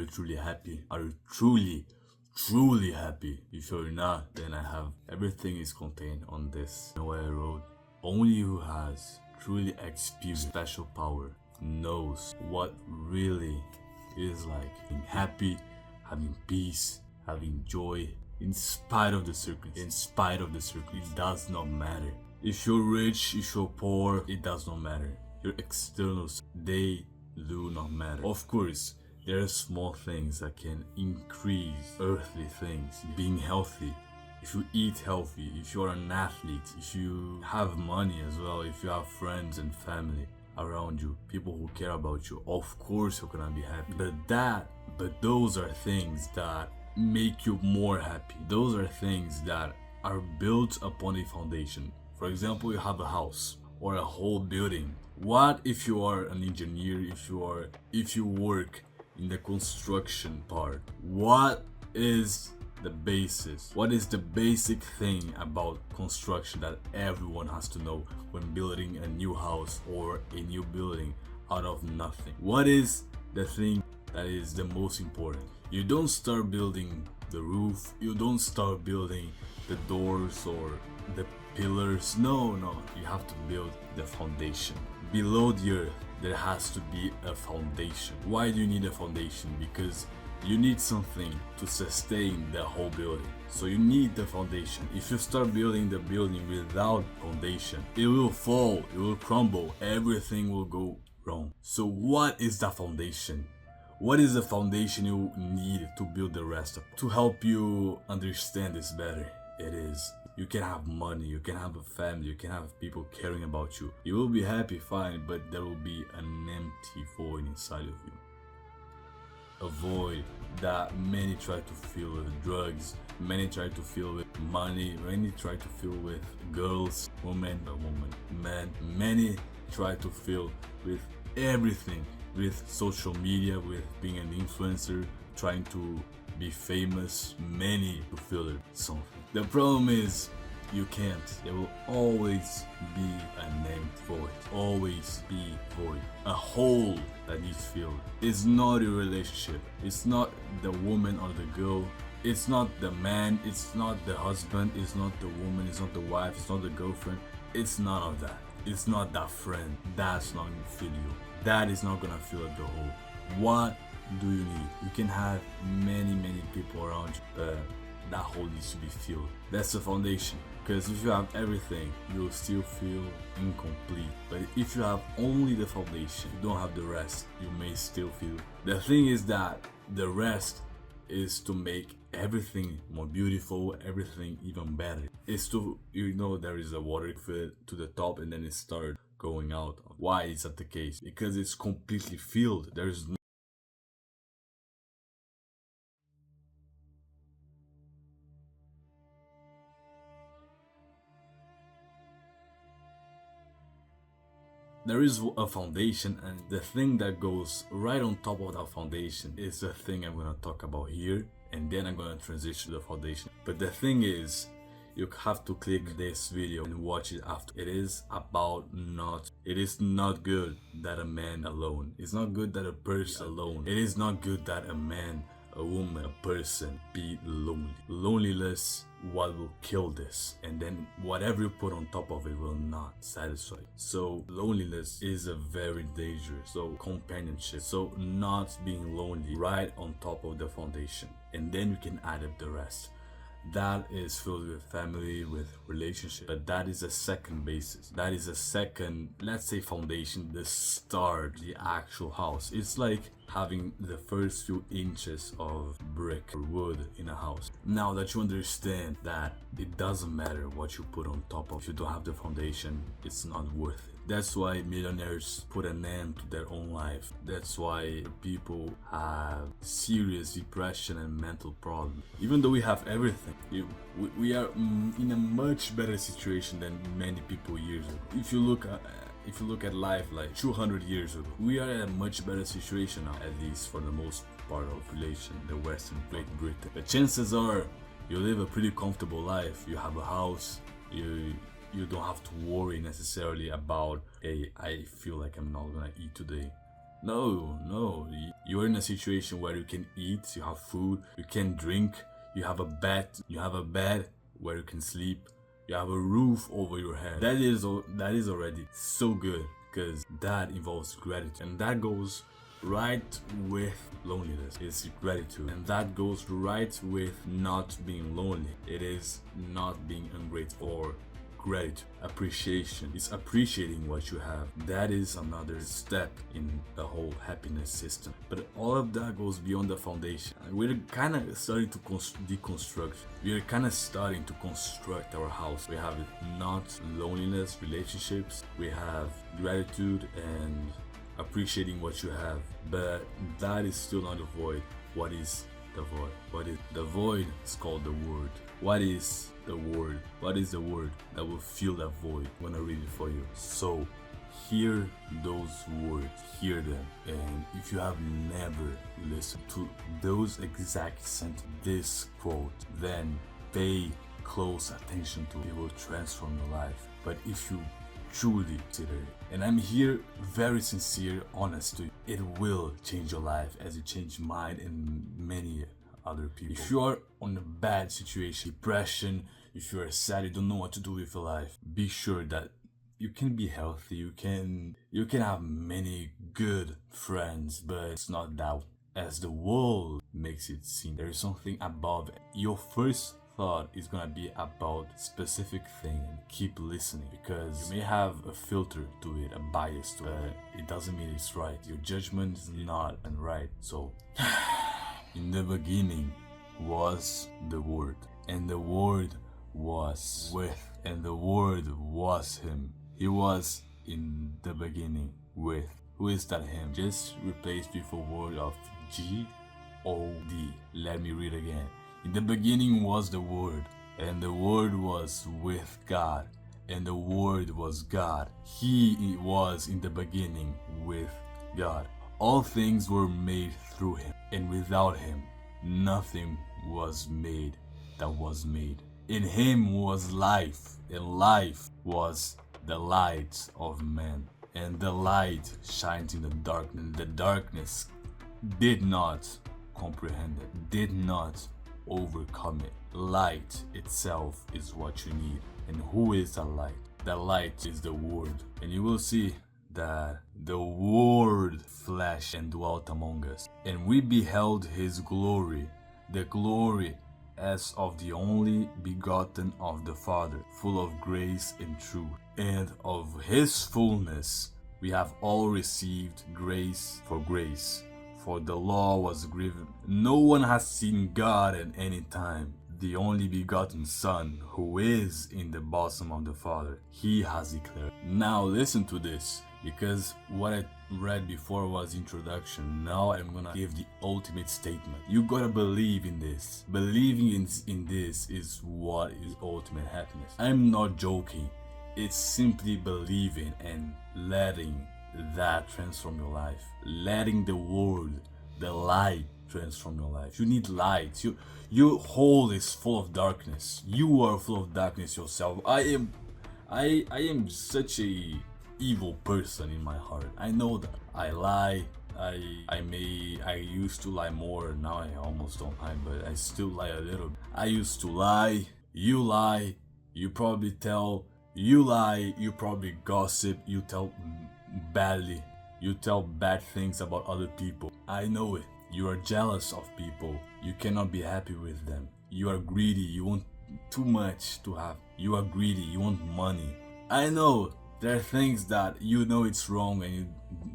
truly happy? Are you truly happy? If you're not, then I have everything is contained on this. You know what I wrote? Only who has truly experienced special power knows what really is like being happy, having peace, having joy, in spite of the circumstances. It does not matter. If you're rich, if you're poor, it does not matter. Your externals, they do not matter. Of course, there are small things that can increase earthly things. Being healthy, if you eat healthy, if you're an athlete, if you have money as well, if you have friends and family around you, people who care about you, of course you're gonna be happy. But those are things that make you more happy. Those are things that are built upon a foundation. For example, you have a house or a whole building. What if you are an engineer, if you work in the construction part? What is the basis? What is the basic thing about construction that everyone has to know when building a new house or a new building out of nothing? What is the thing that is the most important? You don't start building the roof, you don't start building the doors or the pillars. No, you have to build the foundation. Below the earth, there has to be a foundation. Why do you need a foundation? Because you need something to sustain the whole building. So you need the foundation. If you start building the building without foundation, it will fall, it will crumble, everything will go wrong. So what is the foundation? What is the foundation you need to build the rest of? To help you understand this better, it is you can have money, you can have a family, you can have people caring about you. You will be happy, fine, but there will be an empty void inside of you. A void that many try to fill with drugs, many try to fill with money, many try to fill with girls, men, many try to fill with everything, with social media, with being an influencer, trying to be famous, many to fill it something. The problem is you can't. There will always be an empty void. Always be void. A hole that needs filled. It's not a relationship. It's not the woman or the girl. It's not the man. It's not the husband. It's not the woman. It's not the wife. It's not the girlfriend. It's none of that. It's not that friend. That's not gonna fill you. That is not gonna fill up the hole. What do you need? You can have many people around you, but that hole needs to be filled. That's the foundation. Because if you have everything, you'll still feel incomplete. But if you have only the foundation, you don't have the rest, you may still feel. The thing is that the rest is to make everything more beautiful, everything even better. It's to, there is a water filled to the top and then it starts going out. Why is that the case? Because it's completely filled. There's a foundation, and the thing that goes right on top of that foundation is the thing I'm going to talk about here, and then I'm going to transition to the foundation. But the thing is, you have to click this video and watch it after. It is not good that a man alone. It's not good that a person alone. It is not good that a man, a woman, a person be lonely. Loneliness, what will kill this, and then whatever you put on top of it will not satisfy. So loneliness is a very dangerous. So companionship, so not being lonely right on top of the foundation, and then you can add up the rest. That is filled with family, with relationship, but that is a second basis. That is a second, let's say, foundation, the start, the actual house. It's like having the first few inches of brick or wood in a house. Now that you understand that it doesn't matter what you put on top of, if you don't have the foundation, it's not worth it. That's why millionaires put an end to their own life. That's why people have serious depression and mental problems. Even though we have everything, we are in a much better situation than many people years ago. If you look at life like 200 years ago, we are in a much better situation now, at least for the most part of the population, the Western Great Britain. The chances are you live a pretty comfortable life. You have a house, you don't have to worry necessarily about, hey, I feel like I'm not gonna eat today. No. You're in a situation where you can eat, you have food, you can drink, you have a bed where you can sleep, you have a roof over your head. That is already so good, because that involves gratitude, and that goes right with loneliness. It's gratitude, and that goes right with not being lonely. It is not being ungrateful or gratitude. Appreciation is appreciating what you have. That is another step in the whole happiness system. But all of that goes beyond the foundation. We're kind of starting to deconstruct. We're kind of starting to construct our house. We have not loneliness, relationships. We have gratitude and appreciating what you have. But that is still not the void. What is the void? What is the void? Is called the word. What is the word? What is the word that will fill that void? I'm gonna read it for you. So hear those words, hear them, and if you have never listened to those exact sentences, this quote, then pay close attention to it. It will transform your life. But if you truly consider it, and I'm here very sincere, honest to you, it will change your life as it changed mine and many other people. If you are on a bad situation, depression, if you are sad, you don't know what to do with your life, be sure that you can be healthy, you can have many good friends, but it's not that as the world makes it seem. There is something above it. Your first thought is gonna be about specific thing, and keep listening, because you may have a filter to it, a bias to it. It doesn't mean it's right. Your judgment is not right. So in the beginning was the Word, and the Word was with, and the Word was Him. He was in the beginning with. Who is that Him? Just replace with a word of G-O-D. Let me read again. In the beginning was the Word, and the Word was with God, and the Word was God. He was in the beginning with God. All things were made through Him, and without Him nothing was made that was made. In Him was life, and life was the light of men. And the light shines in the darkness. The darkness did not comprehend it, did not overcome it. Light itself is what you need. And who is the light? The light is the Word. And you will see that the Word flesh and dwelt among us, and we beheld His glory, the glory as of the only begotten of the Father, full of grace and truth. And of His fullness we have all received grace for grace. For the law was given. No one has seen God at any time. The only begotten Son, who is in the bosom of the Father, He has declared. Now listen to this, because what I read before was introduction. Now I'm gonna give the ultimate statement. You gotta believe in this. Believing in this is what is ultimate happiness. I'm not joking. It's simply believing and letting that transform your life. Letting the Word, the light, transform your life. You need light. Your whole is full of darkness. You are full of darkness yourself. I am such a evil person in my heart. I know that. I lie. I used to lie more. Now I almost don't lie, but I still lie a little. I used to lie. You probably tell. You lie. You probably gossip. You tell badly. You tell bad things about other people. I know it. You are jealous of people. You cannot be happy with them. You are greedy. You want too much to have. You are greedy. You want money. I know. There are things that you know it's wrong and you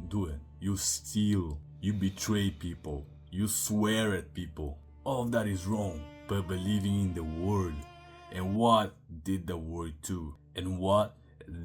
do it. You steal, you betray people, you swear at people. All of that is wrong. But believing in the Word. And what did the Word do? And what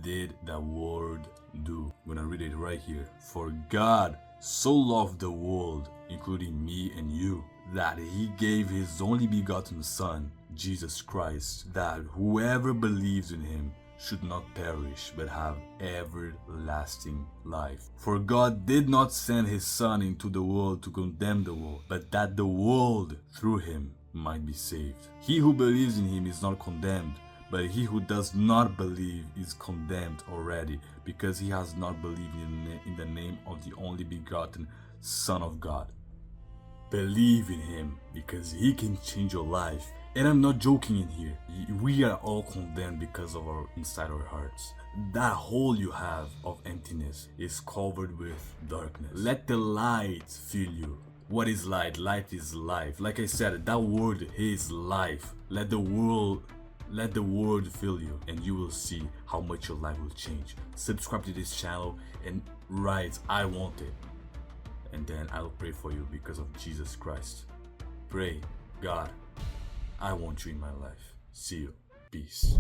did the Word do? I'm gonna read it right here. For God so loved the world, including me and you, that He gave His only begotten Son, Jesus Christ, that whoever believes in Him should not perish but have everlasting life. For God did not send His Son into the world to condemn the world, but that the world through Him might be saved. He who believes in Him is not condemned, But he who does not believe is condemned already, because he has not believed in the name of the only begotten Son of God. Believe in him, because he can change your life. And I'm not joking in here. We are all condemned because of our inside our hearts. That hole you have of emptiness is covered with darkness. Let the light fill you. What is light? Light is life. Like I said, that word is life. Let the word fill you, and you will see how much your life will change. Subscribe to this channel and write, I want it. And then I'll pray for you because of Jesus Christ. Pray, God, I want you in my life. See you. Peace.